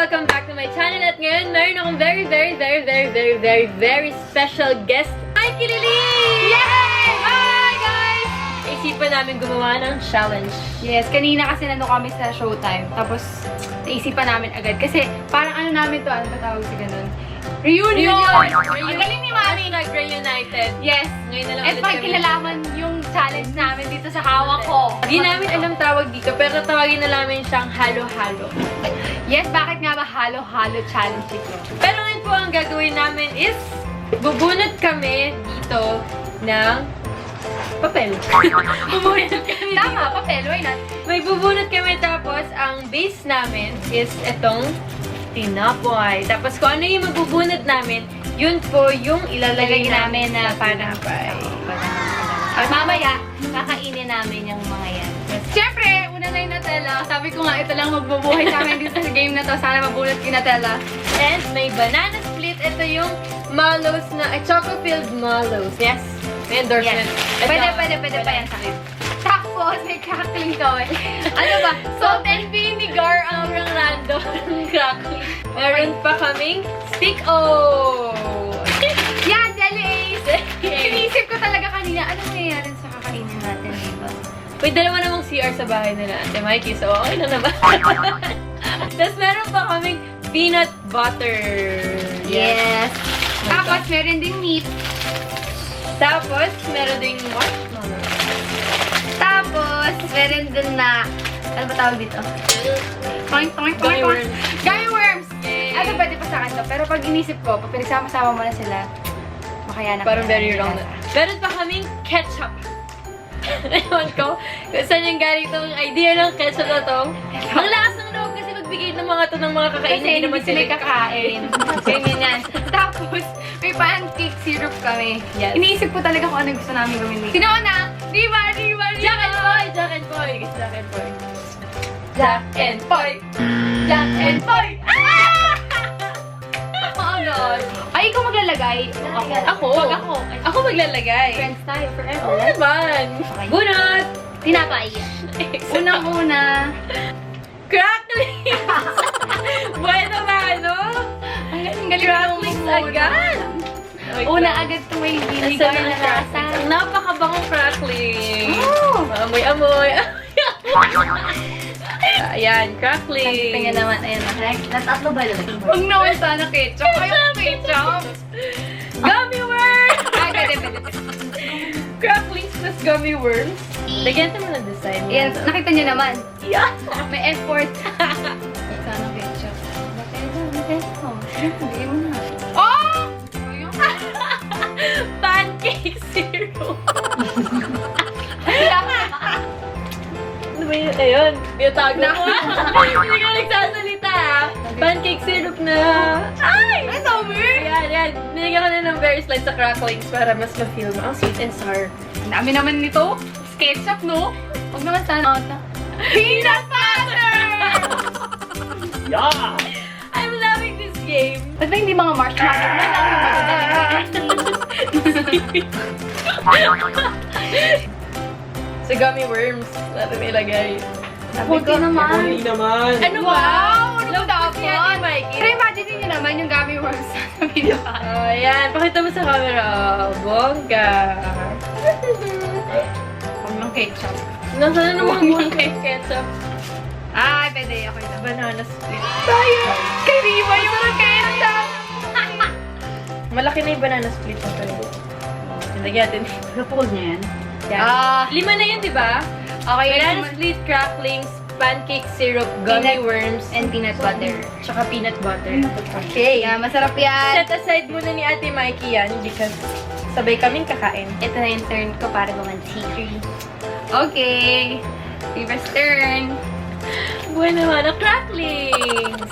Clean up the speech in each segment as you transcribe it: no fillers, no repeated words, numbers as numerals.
welcome back to my channel. At ngayon, meron akong very special guest. Hi, Kilili! Yay! Hi, guys! Isipan namin gumawa ng challenge. Yes, kanina kasi nandun kami sa Showtime. Tapos, naisipan namin agad. Kasi, parang ano namin to, ano ba tawag sa ganun? Reunion! Ang galing ni Mami! Reunited. Yes. Ngayon na lang At ulit kami. pagkilalaman yung challenge namin dito sa hawak ko. Di namin alam tawag dito, pero tawagin na namin siyang halo-halo. Yes, bakit nga ba halo-halo challenge ito? Pero ngayon po, ang gagawin namin is, bubunot kami dito ng papel. Bubunot kami. Tama, papel, why not? May bubunot kami, tapos ang base namin is itong tinapoy. Tapos kung ano yung mabubunot namin, yun po yung ilalagay namin na panapay. At mamaya, kakainin namin yung mga yan. Siyempre, una na yung Nutella. Sabi ko nga, ito lang magbubuhay sa amin dito sa game na to. Sana mabunot yung Nutella. And may banana split. Ito yung mallows na, choco-filled mallows. Yes. May endorsement. Yes. Pwede pa yan sa akin. Tapos, may crackling toy. Ano ba? Salt and vinegar ang Random crackling. Meron pa kaming stick-o. Yan, Jelly Ace! Inisip ko talaga kanina, ano nangyayari sa kakainin natin, diba? May dalawa namang CR sa bahay nila, Ate Mikey, so okay na naman. Tapos meron pa kaming peanut butter. Yes! Tapos, meron ding meat. Tapos, meron ding marshmallow. Tapos, meron din na, ano ba tawag dito? Toink, toink, toink, Gummy toink. worms. Gummy worms! Yay! Ano, pwede pa sa akin to. Pero pag inisip ko, pag pinagsama-sama mo na sila, makayanap Parang na very nila. wrong na. Meron pa kaming ketchup. Ewan ko kung saan yung galing itong idea ng ketchup na to. Ang lakas ng loob kasi magbigay ng mga to ng mga kakainin. Kasi hindi sila kakain. Ganyan yan. Tapos, may pancake syrup kami. Yes. Iniisip ko talaga kung anong gusto namin gawin. Sino na? Diba? Jack and Poy! Jack and Poy! Jack and Poy! Jack and Poy! Jack and Poy! Ah! Oh God! Ay, ikaw maglalagay. Ako? Wag ako. Ako maglalagay. Friends tayo forever. Oo naman. Bunot! Tinapay. Unang-una. Crackling! Bueno ba, ano? Ang galing Cracklings agad! Una agad ito may vinegar na lasa. Ang napakabangong crackling. Oh! Amoy-amoy. Ayan, crackling. Tingnan naman, ayan na. Natatlo ba yun? Huwag naman sana ketchup. Ayaw ketchup. Gummy worms! Pwede. Cracklings plus gummy worms. Lagyan naman ang design. Ayan, nakita niyo naman. Yeah. May effort. Sana ketchup. Hindi mo na. Oh! Pancake syrup. Ano ba yun? Ayun, biyatago mo. Hindi ka nagsasalita. Pancake syrup na. Ay! Ano sabi? Yan. Binigyan ko na ng very slight sa cracklings para mas ma-feel mo. Ang sweet and sour. Ang dami naman nito. Ketchup, no? Huwag naman sana. Peanut butter! Yeah! I'm loving this game. Ba't ba hindi mga marshmallow na lang yung magdadala? Sa gummy worms, natin nilagay. Kunti naman. naman. Ano ba? Wow! Ano ba Love ko yan, dapat? Mikey. Pero imagine niyo naman yung gummy worms sa peanut butter. Oh, ayan. Pakita mo sa camera. Oh, bongga. Huwag ng ketchup. Nasaan na naman yung ketchup? Ay, pwede. Okay lang. Banana split. Tayo! Kay Riva yung ketchup! Malaki na yung banana split na tayo. Nilagyan natin. Kapag niya yan. Yan. 5 na yun, di ba? Okay, Banana split, cracklings, pancake syrup, gummy worms, and peanut butter. tsaka peanut butter. Okay. Yeah, masarap yan. Set aside muna ni Ate Mikey yan because sabay kaming kakain. Ito na yung turn ko para gumanti. Okay. Riva's turn. Buwan naman ang cracklings!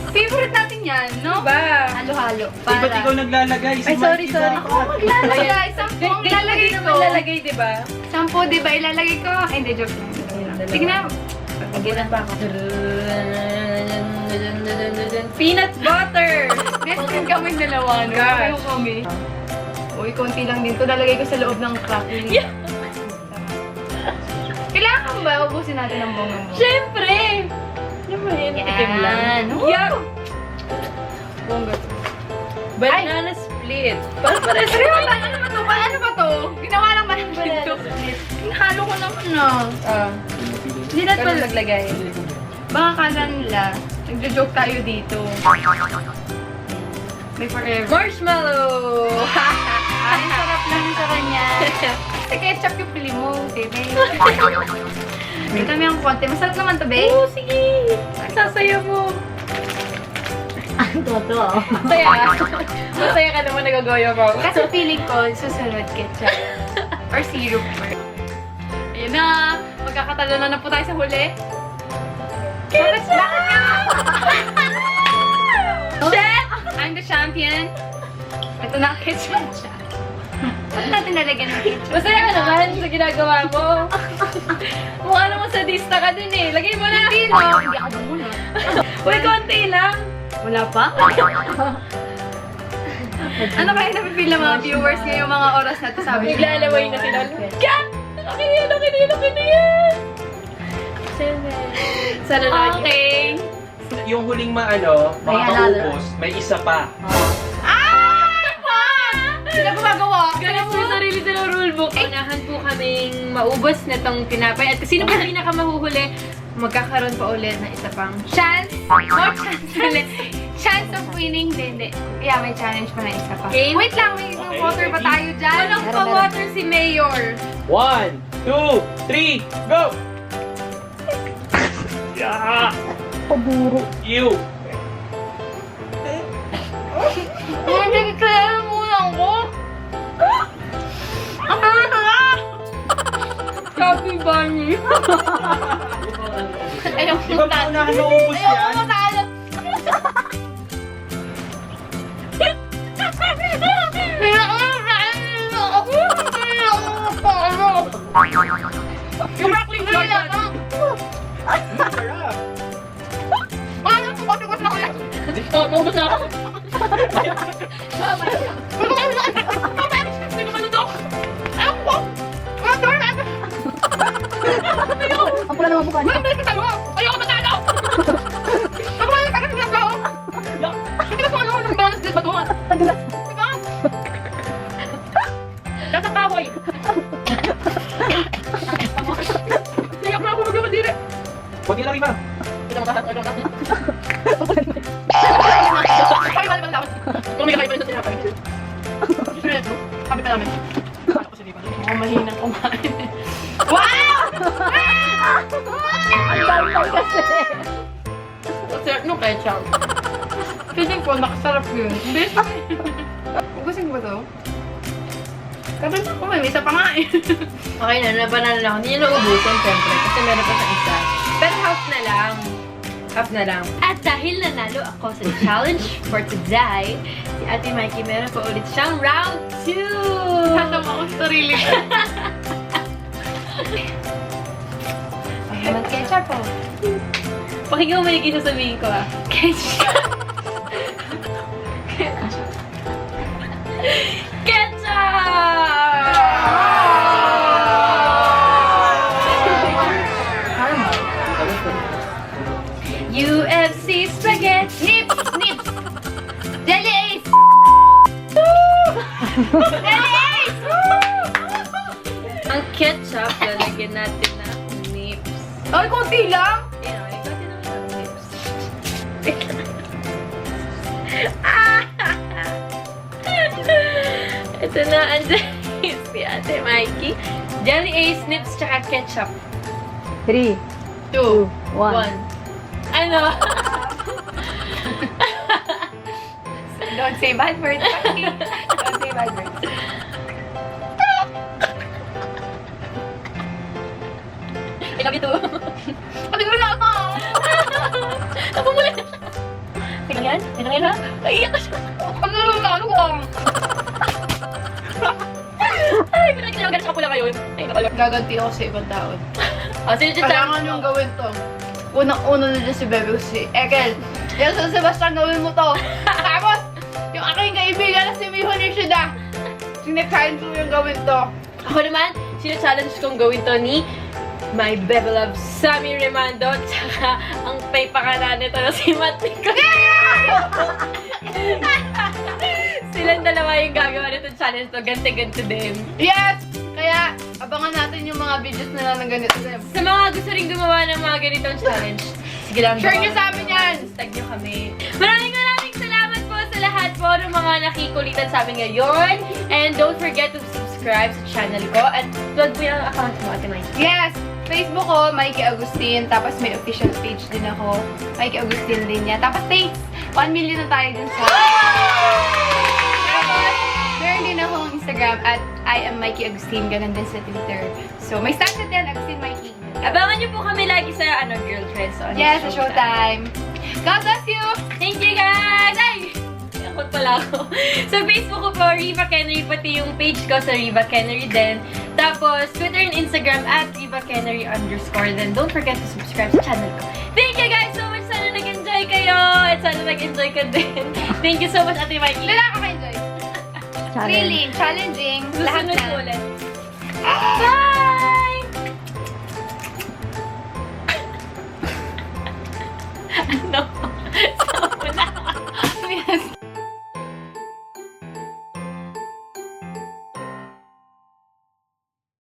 Favorite natin yan, no? Diba? Halo-halo. Ba't ikaw naglalagay? Ay, sorry. Ako maglalagay. Sampo ang ilalagay ko. Lalagay, diba? Sampo, di ba? Ilalagay ko. Ay, hindi, joke lang. Tignan. Pagkilan pa ako. Peanut butter! Best friend kami dalawa, no? Gosh. Kayo kami. Uy, konti lang din to. Lalagay ko sa loob ng crackling. Yeah. Kailangan ba ubusin natin ang bonggang mo? Siyempre! Ano ba yun? Tikim lang. Yan. Yeah! bongga to. Banana split. Parang pares Ano ba to? Ano ba to? Ginawa lang ba ng banana ganito? split. Hinahalo ko naman na. Hindi na Pero naglagay. Baka kala nila, nagjo-joke tayo dito. May forever. Marshmallow! Ay, sarap lang sa kanya. Sa ketchup yung pili mo, baby. May kami ang konti. Masarap naman to, babe. Oo, sige. Sasaya mo. Ang totoo. Masaya. Masaya ka naman nagagoyo mo. Kasi feeling ko, susunod ketchup. Or syrup. Ayun na. Magkakatalo na po tayo sa huli. Bakit nga? Chef! I'm the champion. Ito na ang ketchup. Ba't natin nalagyan ng ketchup? Masaya ka naman sa ginagawa mo. Mukha naman sadista ka din eh. Lagay mo na. Hindi no. Hindi ako muna. Uy, konti lang. Wala pa? Ano kaya napipil ng mga viewers ngayong mga oras na ito? Sabi niyo. Naglalaway na sila. Kat! Laki na yan, laki na yan, laki na yan. Sana na. Okay. Yung huling makakaubos, may isa pa. Ay! Pa! Sila gumagawa. Ganun po sarili sa rulebook. Unahan po kaming maubos na tong tinapay. At sino pa pinakamahuhuli, magkakaroon pa ulit na isa pang Chance. No chance ulit. Chance of winning. Hindi. Yeah, may challenge pa na isa pa. Game? Wait lang, may Okay, water pa ready? tayo dyan? Walang pa-water si Mayor. 1, 2, 3, go! Yeah! Paburo. You! Hindi kaya muna ako. Happy Bunny. Ayaw Di ba pa unahan maubos Ayaw yan? ko matalo. Yung broccoli na lang. Sarap! Ano po kasi gusto ko yan? Maubos na ako. Ang pula naman mukha niya. Ayaw ko matalo! Ako lang yung nagagawa. Hindi ko ano ng balance din ba doon? Tagla. Diba? Nasa kahoy. Ayaw na ako magkakadiri. Huwag nila iba. Ay, balik balik dapat. Kung may kakaiba rin sa tinapay. Seryoso? Sabi pa namin. Ako si Diva. Mukhang mahinang kumain. Wow! Ang bawal kasi. Sarap nung ketchup. Feeling ko, nakasarap yun. Hindi. Ugusin ko ba to? Kasi ko may isa pa nga eh. Okay na, nabanan lang. Hindi nyo naubusan, syempre. Kasi meron pa sa isa. Pero half na lang. Half na lang. At dahil nanalo ako sa challenge for today, si Ate Mikey meron pa ulit siyang round 2! Tatawa ko sa sarili ko. Ay, mag-ketchup po. Pakinggan mo yung sasabihin ko ah. Ketchup. UFC spaghetti! Nips! Nips! Jelly Ace! Jelly Ace! Ang ketchup, lalagyan natin na nips. Ay, konti lang! Yan o, ikaw din naman ang nips. Ito na, andyan si Ate Mikey. Jelly Ace, nips, tsaka ketchup. 3, 2, 1. 1. Ano? Don't say bad words, Mikey. Don't say bad words. Ikaw ito. Sabi ko na ako! Ako muli. Tingnan yan? Tingnan yan ha? Naiiyak ka siya. Ano na ano ko? Ay, pinagkinagan siya pula ngayon. Ay, nakalak. Gaganti ako sa ibang tao. Sino dyan Kailangan yung gawin to. Unang-una na dyan si Bebe ko si Ekel. Yan sa Sebastian, gawin mo to. Tapos, yung aking kaibigan na si Miho Nishida. Sinekain ko yung gawin to. Ako naman, sino-challenge kong gawin to ni my Bebe Love, Sammy Remando, tsaka ang pay pangalan nito na si Matiko. Yay! Silang dalawa yung gagawa nitong challenge to. Ganti-ganti din. Yes! Kaya, abangan natin yung mga videos nila ng ganito. Sa mga gusto rin gumawa ng mga ganitong challenge, sige lang. Share nyo sa amin yan! Tag nyo kami. Maraming salamat po sa lahat po ng mga nakikulitan sa amin ngayon. And don't forget to subscribe sa channel ko. At plug mo yung account mo, Ate Mikey. Yes! Facebook ko, Mikey Agustin. Tapos may official page din ako. Mikey Agustin din yan. Tapos thanks! 1 million na tayo dun sa... Tapos, meron din akong Instagram at I am Mikey Agustin. Ganun din sa Twitter. So, may Snapchat din, Agustin Mikey. Abangan nyo po kami lagi sa Girl Trends. So, Yes, sa Showtime. God bless you! Thank you guys! Ay! Akot pala ako. Sa Facebook ko po, Riva Kennery, pati yung page ko sa Riva Kennery din. Tapos, Twitter and Instagram at Riva Kennery _ Then, don't forget to subscribe sa channel ko. Thank you guys so much! Sana nag-enjoy kayo! At sana nag-enjoy ka din. Thank you so much, Ate Mikey. Hindi nakaka-enjoy. Thrilling, challenging, lahat Susunod na. po ulit. Bye! Ano?